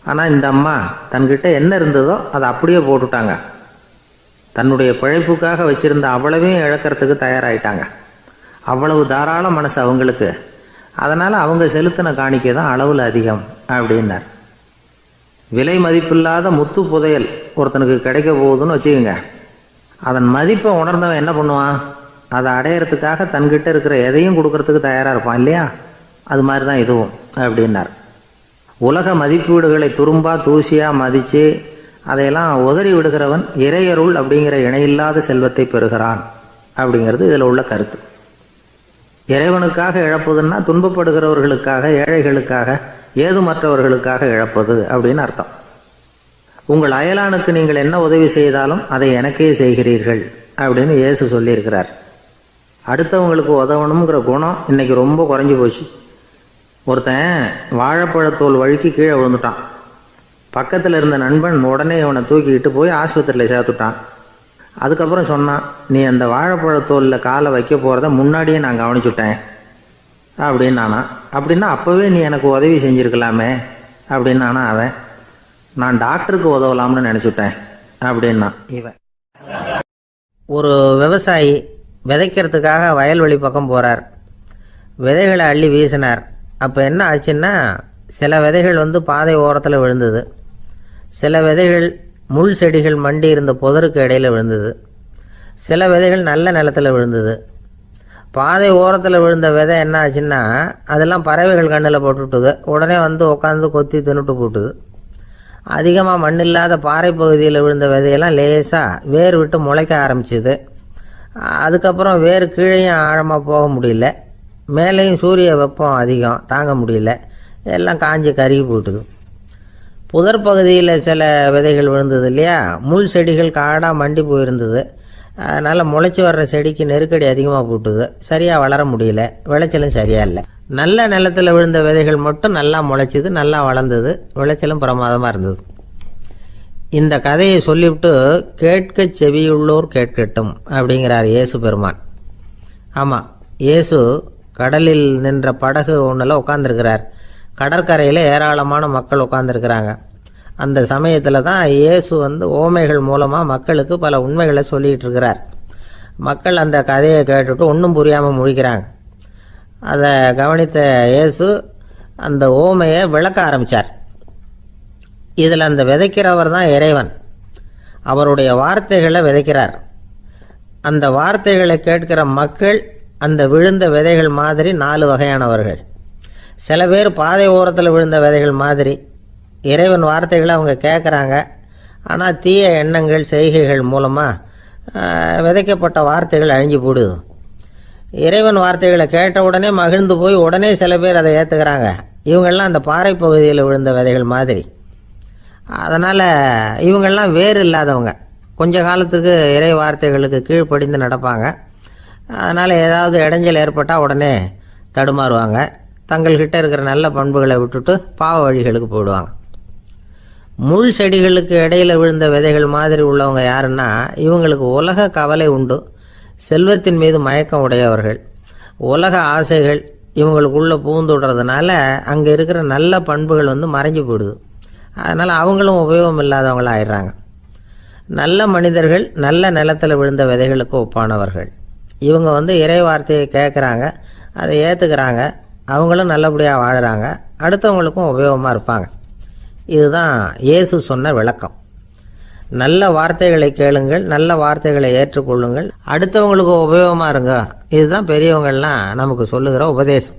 ஆனால் இந்த அம்மா தன்கிட்ட என்ன இருந்ததோ அதை அப்படியே போட்டுட்டாங்க. தன்னுடைய பிழைப்புக்காக வச்சுருந்த அவ்வளவையும் இழக்கிறதுக்கு தயாராகிட்டாங்க. அவ்வளவு தாராள மனசு அவங்களுக்கு. அதனால் அவங்க செலுத்தின காணிக்கை தான் அளவில் அதிகம் அப்படின்னார். விலை மதிப்பில்லாத முத்து புதையல் ஒருத்தனுக்கு கிடைக்க போகுதுன்னு வச்சுக்கோங்க. அதன் மதிப்பை உணர்ந்தவன் என்ன பண்ணுவான்? அதை அடையிறதுக்காக தன்கிட்ட இருக்கிற எதையும் கொடுக்கறதுக்கு தயாராக இருப்பான் இல்லையா? அது மாதிரி தான் இதுவும் அப்படின்னார். உலக மதிப்பீடுகளை துரும்பா தூசியாக மதித்து அதையெல்லாம் உதறி விடுகிறவன் இறையருள் அப்படிங்கிற இணையில்லாத செல்வத்தை பெறுகிறான் அப்படிங்கிறது இதில் உள்ள கருத்து. இறைவனுக்காக இழப்பதுன்னா துன்பப்படுகிறவர்களுக்காக, ஏழைகளுக்காக, ஏதுமற்றவர்களுக்காக இழப்பது அப்படின்னு அர்த்தம். உங்கள் அயலானுக்கு நீங்கள் என்ன உதவி செய்தாலும் அதை எனக்கே செய்கிறீர்கள் அப்படின்னு இயேசு சொல்லியிருக்கிறார். அடுத்தவங்களுக்கு உதவணுங்கிற குணம் இன்னைக்கு ரொம்ப குறைஞ்சி போச்சு. ஒருத்தன் வாழைப்பழத்தோல் வழுக்கி கீழே விழுந்துட்டான். பக்கத்தில் இருந்த நண்பன் உடனே இவனை தூக்கிக்கிட்டு போய் ஆஸ்பத்திரியில் சேர்த்துட்டான். அதுக்கப்புறம் சொன்னான், நீ அந்த வாழைப்பழத்தோலில் காலை வைக்க போகிறத முன்னாடியே நான் கவனிச்சுட்டேன் அப்படின்னானா. அப்படின்னா அப்போவே நீ எனக்கு உதவி செஞ்சுருக்கலாமே அப்படின்னானா அவன். நான் டாக்டருக்கு உதவலாம்னு நினச்சிட்டேன் அப்படின்னா இவன். ஒரு விவசாயி விதைக்கிறதுக்காக வயல்வெளி பக்கம் போகிறார். விதைகளை அள்ளி வீசினார். அப்போ என்ன ஆச்சுன்னா, சில விதைகள் பாதை ஓரத்தில் விழுந்தது, சில விதைகள் முள் செடிகள் மண்டி இருந்த புதருக்கு இடையில் விழுந்தது, சில விதைகள் நல்ல நிலத்தில் விழுந்தது. பாதை ஓரத்தில் விழுந்த விதை என்ன ஆச்சுன்னா, அதெல்லாம் பறவைகள் கண்ணில் போட்டுவிட்டுது. உடனே உட்காந்து கொத்தி தின்னுட்டு போட்டுது. அதிகமாக மண் இல்லாத பாறை பகுதியில் விழுந்த விதையெல்லாம் லேசாக வேர் விட்டு முளைக்க ஆரம்பிச்சுது. அதுக்கப்புறம் வேர் கீழேயும் ஆழமாக போக முடியல, மேலேயும் சூரிய வெப்பம் அதிகம் தாங்க முடியல, எல்லாம் காஞ்சி கருகி போட்டுது. புதர் பகுதியில் சில விதைகள் விழுந்தது இல்லையா, முள் செடிகள் காடாக மண்டி போயிருந்தது. அதனால் முளைச்சி வர்ற செடிக்கு நெருக்கடி அதிகமாக போட்டுது, சரியாக வளர முடியல, விளைச்சலும் சரியா இல்லை. நல்ல நிலத்தில் விழுந்த விதைகள் மட்டும் நல்லா முளைச்சிது, நல்லா வளர்ந்தது, விளைச்சலும் பிரமாதமாக இருந்தது. இந்த கதையை சொல்லிவிட்டு கேட்க செவியுள்ளோர் கேட்கட்டும் அப்படிங்கிறார் இயேசு பெருமான். ஆமாம், இயேசு கடலில் நின்ற படகு ஒன்றில் உட்காந்துருக்கிறார். கடற்கரையில் ஏராளமான மக்கள் உட்காந்துருக்கிறாங்க. அந்த சமயத்தில் தான் இயேசு ஓமைகள் மூலமாக மக்களுக்கு பல உண்மைகளை சொல்லிகிட்டு இருக்கிறார். மக்கள் அந்த கதையை கேட்டுட்டு ஒன்றும் புரியாமல் முழிக்கிறாங்க. அதை கவனித்த இயேசு அந்த ஓமையை விளக்க ஆரம்பித்தார். இதில் அந்த விதைக்கிறவர் தான் இறைவன். அவருடைய வார்த்தைகளை விதைக்கிறார். அந்த வார்த்தைகளை கேட்கிற மக்கள் அந்த விழுந்த விதைகள் மாதிரி 4 வகையானவர்கள். சில பேர் பாதை ஓரத்தில் விழுந்த விதைகள் மாதிரி. இறைவன் வார்த்தைகளை அவங்க கேட்குறாங்க, ஆனால் தீய எண்ணங்கள் செய்கைகள் மூலமாக விதைக்கப்பட்ட வார்த்தைகள் அழிஞ்சு போடுது. இறைவன் வார்த்தைகளை கேட்ட உடனே மகிழ்ந்து போய் உடனே சில பேர் அதை ஏற்றுக்கிறாங்க. இவங்கெல்லாம் அந்த பாறை பகுதியில் விழுந்த விதைகள் மாதிரி. அதனால் இவங்கெல்லாம் வேறு இல்லாதவங்க, கொஞ்ச காலத்துக்கு இறை வார்த்தைகளுக்கு கீழ்ப்படிந்து நடப்பாங்க. அதனால் ஏதாவது இடைஞ்சல் ஏற்பட்டால் உடனே தடுமாறுவாங்க. தங்கள்கிட்ட இருக்கிற நல்ல பண்புகளை விட்டுட்டு பாவ வழிகளுக்கு போயிடுவாங்க. முள் செடிகளுக்கு இடையில் விழுந்த விதைகள் மாதிரி உள்ளவங்க யாருன்னா, இவங்களுக்கு உலக கவலை உண்டு, செல்வத்தின் மீது மயக்கம் உடையவர்கள். உலக ஆசைகள் இவங்களுக்குள்ளே பூந்துடுறதுனால அங்கே இருக்கிற நல்ல பண்புகள் மறைஞ்சு போயிடுது. அதனால் அவங்களும் உபயோகம் இல்லாதவங்களாக ஆயிடுறாங்க. நல்ல மனிதர்கள் நல்ல நிலத்தில் விழுந்த விதைகளுக்கு ஒப்பானவர்கள். இவங்க இறை வார்த்தையை கேட்குறாங்க, அதை ஏற்றுக்கிறாங்க, அவங்களும் நல்லபடியாக வாழுறாங்க, அடுத்தவங்களுக்கும் உபயோகமாக இருப்பாங்க. இதுதான் இயேசு சொன்ன விளக்கம். நல்ல வார்த்தைகளை கேளுங்கள், நல்ல வார்த்தைகளை ஏற்றுக்கொள்ளுங்கள், அடுத்தவங்களுக்கு உபயோகமாக இருங்க. இதுதான் பெரியவங்கள்லாம் நமக்கு சொல்லுகிற உபதேசம்.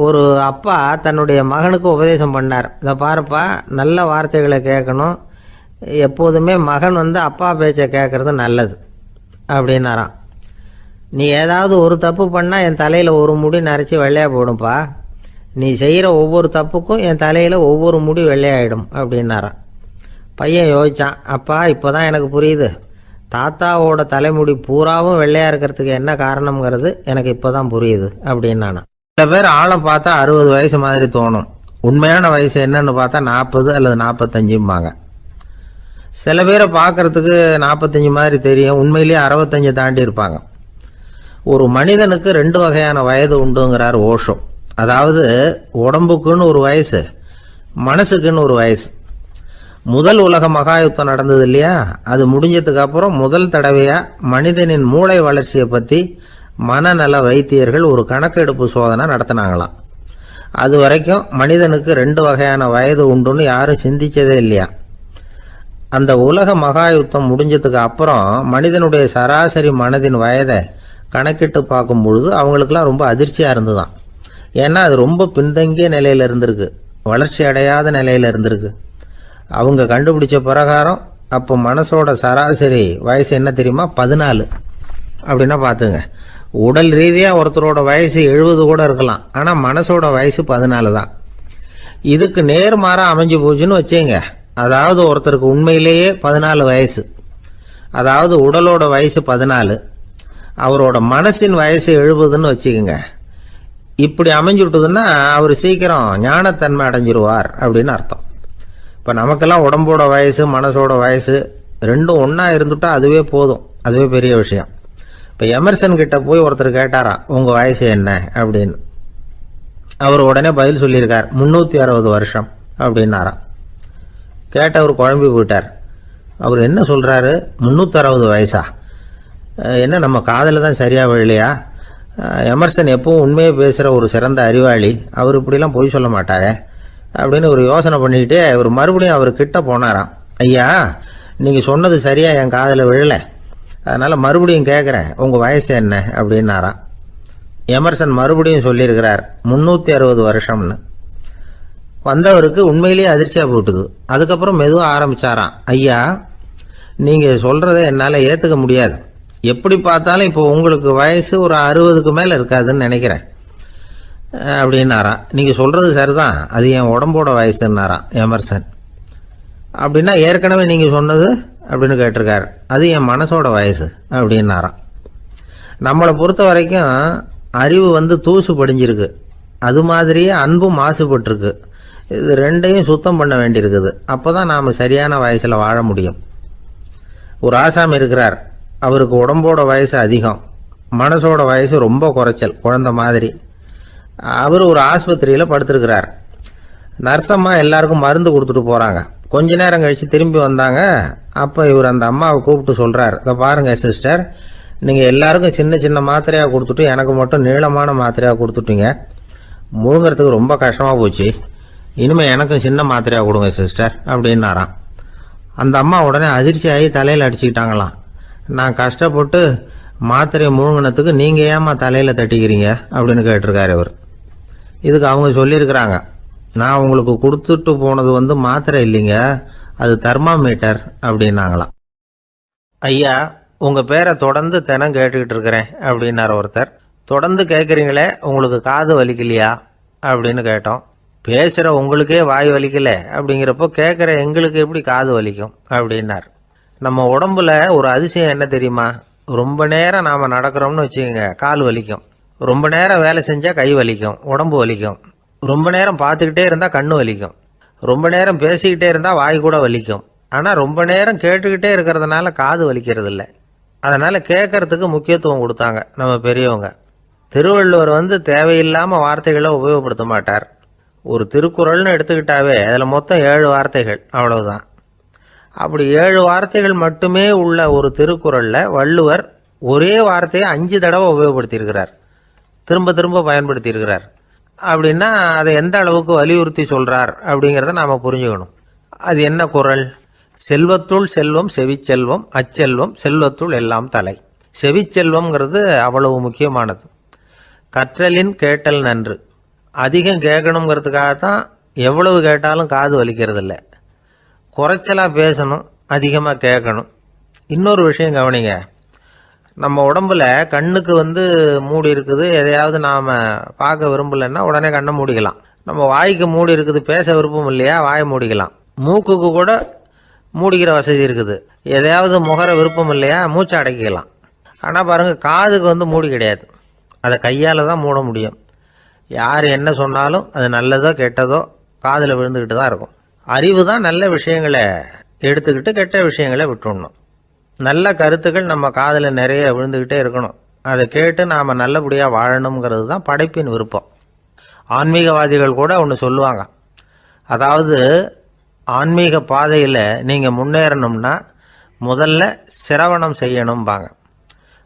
ஒரு அப்பா தன்னுடைய மகனுக்கு உபதேசம் பண்ணார். இதை பாருப்பா, நல்ல வார்த்தைகளை கேட்கணும், எப்போதுமே மகன் அப்பா பேச்சை கேட்கறது நல்லது அப்படின்னாராம். நீ ஏதாவது ஒரு தப்பு பண்ணால் என் தலையில் ஒரு முடி நரைச்சி வெள்ளையாக போடும்பா, நீ செய்கிற ஒவ்வொரு தப்புக்கும் என் தலையில் ஒவ்வொரு முடி வெள்ளையாயிடும் அப்படின்னாராம். பையன் யோசிச்சான், அப்பா இப்போ தான் எனக்கு புரியுது, தாத்தாவோட தலைமுடி பூராவும் வெள்ளையாக இருக்கிறதுக்கு என்ன காரணம்ங்கிறது எனக்கு இப்போ தான் புரியுது அப்படின்னானா. சில பேர் ஆளை பார்த்தா 60 வயசு மாதிரி தோணும், உண்மையான வயசு என்னன்னு பார்த்தா 40 அல்லது 45 சில பேரை பார்க்கறதுக்கு 45 மாதிரி தெரியும், உண்மையிலேயே 65 தாண்டி இருப்பாங்க. ஒரு மனிதனுக்கு 2 வகையான வயது உண்டுங்கிறார் ஓஷோ. அதாவது உடம்புக்குன்னு ஒரு வயசு, மனசுக்குன்னு ஒரு வயசு. முதல் உலக மகாயுத்தம் நடந்தது இல்லையா, அது முடிஞ்சதுக்கு அப்புறம் முதல் தடவையா மனிதனின் மூளை வளர்ச்சியை பற்றி மனநல வைத்தியர்கள் ஒரு கணக்கெடுப்பு சோதனை நடத்தினாங்களாம். அது வரைக்கும் மனிதனுக்கு 2 வகையான வயது உண்டுன்னு யாரும் சிந்திச்சதே இல்லையா. அந்த உலக மகாயுத்தம் முடிஞ்சதுக்கு அப்புறம் மனிதனுடைய சராசரி மனதின் வயதை கணக்கிட்டு பார்க்கும் பொழுது அவங்களுக்கெல்லாம் ரொம்ப அதிர்ச்சியாக இருந்துதான். ஏன்னா அது ரொம்ப பின்தங்கிய நிலையில் இருந்திருக்கு, வளர்ச்சி அடையாத நிலையில் இருந்திருக்கு. அவங்க கண்டுபிடிச்ச பிரகாரம் அப்போ மனசோட சராசரி வயசு என்ன தெரியுமா? 14. அப்படின்னா பார்த்துங்க, உடல் ரீதியாக ஒருத்தரோட வயசு 70 கூட இருக்கலாம், ஆனால் மனசோட வயசு 14 தான். இதுக்கு நேர்மாறாக அமைஞ்சு போச்சுன்னு வச்சுங்க. அதாவது ஒருத்தருக்கு உண்மையிலேயே 14 வயசு, அதாவது உடலோட வயசு 14, அவரோட மனசின் வயசு 70ன்னு வச்சுக்கோங்க. இப்படி அமைஞ்சுட்டுதுன்னா அவர் சீக்கிரம் ஞானத்தன்மை அடைஞ்சிருவார் அப்படின்னு அர்த்தம். இப்போ நமக்கெல்லாம் உடம்போட வயசு மனசோட வயசு ரெண்டும் ஒன்றா இருந்துட்டா அதுவே போதும், அதுவே பெரிய விஷயம். இப்போ எமர்சன் கிட்ட போய் ஒருத்தர் கேட்டாராம், உங்கள் வயசு என்ன அப்படின்னு. அவர் உடனே பதில் சொல்லியிருக்கார், 360 வருஷம் அப்படின்னாராம். கேட்டவர் குழம்பி போயிட்டார். அவர் என்ன சொல்கிறாரு, 360 வயசா? என்ன நம்ம காதில் தான் சரியாக விழலையா? எமர்சன் எப்பவும் உண்மையை பேசுகிற ஒரு சிறந்த அறிவாளி, அவர் இப்படிலாம் பொய் சொல்ல மாட்டாரே அப்படின்னு ஒரு யோசனை பண்ணிக்கிட்டே இவர் மறுபடியும் அவர் கிட்ட போனாராம். ஐயா, நீங்கள் சொன்னது சரியாக என் காதில் விழலை, அதனால் மறுபடியும் கேட்குறேன், உங்கள் வயசு என்ன அப்படின்னாராம். எமர்சன் மறுபடியும் சொல்லியிருக்கிறார், 360 வருஷம்னு. வந்தவருக்கு உண்மையிலேயே அதிர்ச்சியாக போட்டுது. அதுக்கப்புறம் மெதுவாக ஆரம்பித்தாராம், ஐயா நீங்கள் சொல்கிறத என்னால் ஏற்றுக்க முடியாது. எப்படி பார்த்தாலும் இப்போ உங்களுக்கு வயசு ஒரு 60க்கு மேலே இருக்காதுன்னு நினைக்கிறேன் அப்படின்னாராம். நீங்கள் சொல்கிறது சரிதான், அது என் உடம்போட வயசுன்னாராம் எமர்சன். அப்படின்னா ஏற்கனவே நீங்கள் சொன்னது அப்படின்னு கேட்டிருக்காரு, அது என் மனசோட வயசு அப்படின்னாராம். நம்மளை பொறுத்த வரைக்கும் அறிவு தூசு படிஞ்சிருக்கு, அது மாதிரியே அன்பும் மாசுபட்டிருக்கு. இது ரெண்டையும் சுத்தம் பண்ண வேண்டியிருக்குது. அப்போ தான் நாம் சரியான வயசில் வாழ முடியும். ஒரு ஆசாமி இருக்கிறார், அவருக்கு உடம்போட வயசு அதிகம், மனசோட வயசு ரொம்ப குறைச்சல், குழந்தை மாதிரி. அவர் ஒரு ஆஸ்பத்திரியில் படுத்திருக்கிறார். நர்சம்மா எல்லாருக்கும் மருந்து கொடுத்துட்டு போகிறாங்க. கொஞ்ச நேரம் கழித்து திரும்பி வந்தாங்க. அப்போ இவர் அந்த அம்மாவை கூப்பிட்டு சொல்கிறார், இதை பாருங்கள் சிஸ்டர், நீங்கள் எல்லாருக்கும் சின்ன சின்ன மாத்திரையாக கொடுத்துட்டு எனக்கு மட்டும் நீளமான மாத்திரையாக கொடுத்துட்டீங்க. முழுங்கிறதுக்கு ரொம்ப கஷ்டமாக போச்சு. இனிமேல் எனக்கும் சின்ன மாத்திரையாக கொடுங்க சிஸ்டர் அப்படின்னாராம். அந்த அம்மா உடனே அதிர்ச்சியாகி தலையில் அடிச்சுக்கிட்டாங்களாம். நான் கஷ்டப்பட்டு மாத்திரையை முழுங்கினத்துக்கு நீங்கள் ஏமா தலையில் தட்டிக்கிறீங்க அப்படின்னு கேட்டிருக்காரு இவர். இதுக்கு அவங்க சொல்லியிருக்கிறாங்க, நான் உங்களுக்கு கொடுத்துட்டு போனது மாத்திரை இல்லைங்க, அது தெர்மாமீட்டர் அப்படின்னாங்களாம். ஐயா, உங்கள் பேரை தொடர்ந்து தினம் கேட்டுக்கிட்டு இருக்கிறேன் அப்படின்னார் ஒருத்தர். தொடர்ந்து கேட்குறீங்களே, உங்களுக்கு காது வலிக்கலையா அப்படின்னு கேட்டோம். பேசுகிற உங்களுக்கே வாய் வலிக்கல அப்படிங்கிறப்போ கேட்குற எங்களுக்கு எப்படி காது வலிக்கும் அப்படின்னார். நம்ம உடம்புல ஒரு அதிசயம் என்ன தெரியுமா? ரொம்ப நேரம் நாம் நடக்கிறோம்னு வச்சுக்கோங்க, கால் வலிக்கும். ரொம்ப நேரம் வேலை செஞ்சால் கை வலிக்கும், உடம்பு வலிக்கும். ரொம்ப நேரம் பார்த்துக்கிட்டே இருந்தால் கண்ணு வலிக்கும். ரொம்ப நேரம் பேசிக்கிட்டே இருந்தால் வாய் கூட வலிக்கும். ஆனால் ரொம்ப நேரம் கேட்டுக்கிட்டே இருக்கிறதுனால காது வலிக்கிறது இல்லை. அதனால் கேட்கறதுக்கு முக்கியத்துவம் கொடுத்தாங்க நம்ம பெரியவங்க. திருவள்ளுவர் தேவையில்லாமல் வார்த்தைகளை உபயோகப்படுத்த மாட்டார். ஒரு திருக்குறள்னு எடுத்துக்கிட்டாவே அதில் மொத்தம் 7 வார்த்தைகள், அவ்வளவுதான். அப்படி 7 வார்த்தைகள் மட்டுமே உள்ள ஒரு திருக்குறளில் வள்ளுவர் ஒரே வார்த்தையை 5 தடவை உபயோகப்படுத்தியிருக்கிறார், திரும்ப திரும்ப பயன்படுத்தியிருக்கிறார். அப்படின்னா அதை எந்த அளவுக்கு வலியுறுத்தி சொல்கிறார் அப்படிங்கிறத நாம் புரிஞ்சுக்கணும். அது என்ன குறள்? செல்வத்துள் செல்வம் செவிச்செல்வம், அச்செல்வம் செல்வத்துள் எல்லாம் தலை. செவிச்செல்வம்ங்கிறது அவ்வளவு முக்கியமானது. கற்றலின் கேட்டல் நன்று. அதிகம் கேட்கணுங்கிறதுக்காகத்தான் எவ்வளவு கேட்டாலும் காது வலிக்கிறது இல்லை. குறைச்சலாக பேசணும், அதிகமாக கேட்கணும். இன்னொரு விஷயம் கவனிங்க, நம்ம உடம்புல கண்ணுக்கு மூடி இருக்குது, எதையாவது நாம் பார்க்க விரும்பலைன்னா உடனே கண்ணை மூடிக்கலாம். நம்ம வாய்க்கு மூடி இருக்குது, பேச விருப்பம் இல்லையா, வாயை மூடிக்கலாம். மூக்குக்கு கூட மூடிக்கிற வசதி இருக்குது, எதையாவது முகர விருப்பம் இல்லையா, மூச்சை அடக்கிக்கலாம். ஆனால் பாருங்கள், காதுக்கு மூடி கிடையாது, அதை கையால் தான் மூட முடியும். யார் என்ன சொன்னாலும் அது நல்லதோ கெட்டதோ காதில் விழுந்துக்கிட்டு தான் இருக்கும். அறிவு தான் நல்ல விஷயங்களை எடுத்துக்கிட்டு கெட்ட விஷயங்களை விட்டுடணும். நல்ல கருத்துக்கள் நம்ம காதில் நிறைய விழுந்துக்கிட்டே இருக்கணும். அதை கேட்டு நாம் நல்லபடியாக வாழணுங்கிறது தான் படைப்பின் விருப்பம். ஆன்மீகவாதிகள் கூட ஒன்று சொல்லுவாங்க, அதாவது ஆன்மீக பாதையில் நீங்கள் முன்னேறணும்னா முதல்ல சிரவணம் செய்யணும்பாங்க.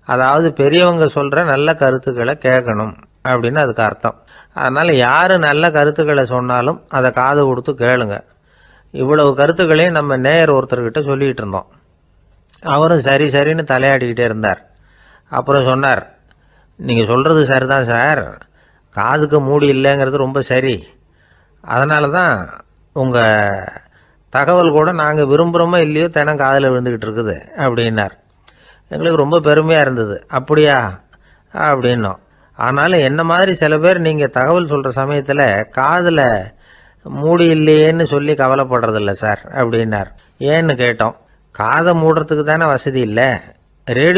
அதாவது பெரியவங்க சொல்கிற நல்ல கருத்துக்களை கேட்கணும் அப்படின்னு அதுக்கு அர்த்தம். அதனால் யார் நல்ல கருத்துக்களை சொன்னாலும் அதை காது கொடுத்து கேளுங்க. இவ்வளவு கருத்துக்களையும் நம்ம நேயர் ஒருத்தர்கிட்ட சொல்லிகிட்டு இருந்தோம். அவரும் சரி சரின்னு தலையாடிக்கிட்டே இருந்தார். அப்புறம் சொன்னார், நீங்கள் சொல்கிறது சரிதான் சார், காதுக்கு மூடி இல்லைங்கிறது ரொம்ப சரி. அதனால தான் உங்கள் தகவல் கூட நாங்கள் விரும்புகிறோமோ இல்லையோ தினம் காதில் விழுந்துக்கிட்டு இருக்குது அப்படின்னார். எங்களுக்கு ரொம்ப பெருமையாக இருந்தது. அப்படியா அப்படின்னோம். ஆனாலும் என்ன மாதிரி சில பேர் நீங்கள் தகவல் சொல்கிற சமயத்தில் காதில் மூடி இல்லையேன்னு சொல்லி கவலைப்படுறதில்ல சார் அப்படின்னார். ஏன்னு கேட்டோம். காதை மூடுறதுக்கு தானே வசதி இல்லை, ரேடியோ